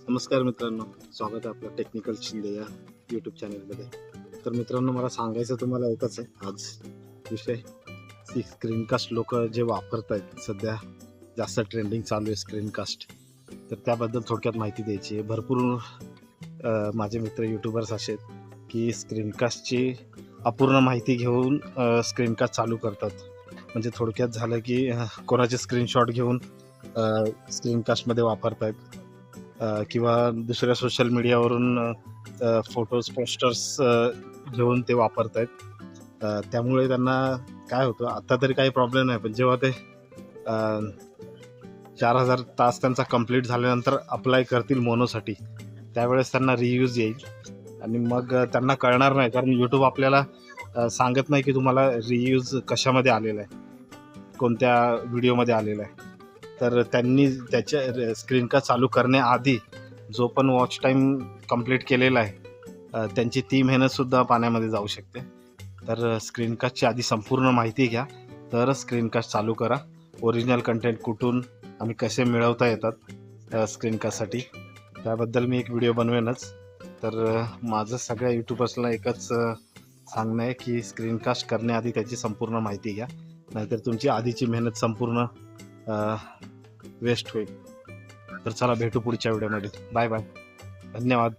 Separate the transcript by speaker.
Speaker 1: नमस्कार मित्रांनो, स्वागत आहे आपलं टेक्निकल शिंदे या यूट्यूब चॅनलमध्ये. तर मित्रांनो, मला सांगायचं तुम्हाला एकच आहे आज विषय, की स्क्रीनकास्ट लोक जे वापरत आहेत सध्या, जास्त ट्रेंडिंग चालू आहे स्क्रीनकास्ट. तर त्याबद्दल थोडक्यात माहिती द्यायची आहे. भरपूर माझे मित्र यूट्यूबर्स असे आहेत की स्क्रीनकास्टची अपूर्ण माहिती घेऊन स्क्रीनकास्ट चालू करतात. म्हणजे थोडक्यात झालं की कोणाचे स्क्रीनशॉट घेऊन स्क्रीनकास्टमध्ये वापरत आहेत किंवा दुसऱ्या सोशल मीडियावरून फोटोज पोस्टर्स घेऊन ते वापरत आहेत. त्यामुळे त्यांना काय होतं, आता तरी काही प्रॉब्लेम नाही, पण जेव्हा ते 4000 तास त्यांचा कंप्लीट झाल्यानंतर अप्लाय करतील मोनोसाठी, त्यावेळेस त्यांना रियूज येईल आणि मग त्यांना कळणार नाही. कारण यूट्यूब आपल्याला सांगत नाही की तुम्हाला रियूज कशामध्ये आलेला आहे, कोणत्या व्हिडिओमध्ये आलेला आहे. तर त्यांनी त्याच्या स्क्रीनकास्ट चालू करण्याआधी जो पण वॉच टाईम कंप्लीट केलेला आहे त्यांची ती मेहनतसुद्धा पाण्यामध्ये जाऊ शकते. तर स्क्रीनकास्टची आधी संपूर्ण माहिती घ्या, तरच स्क्रीनकास्ट चालू करा. ओरिजिनल कंटेंट कुठून आणि कसे मिळवता येतात स्क्रीनकास्टसाठी, त्याबद्दल मी एक व्हिडिओ बनवेनच. तर माझं सगळ्या यूट्यूबर्सला एकच सांगणं आहे की स्क्रीनकास्ट करण्याआधी त्याची संपूर्ण माहिती घ्या, नाहीतर तुमची आधीची मेहनत संपूर्ण वेस्ट होईल. तर चला, भेटू पुढच्या व्हिडिओमध्ये. बाय बाय, धन्यवाद.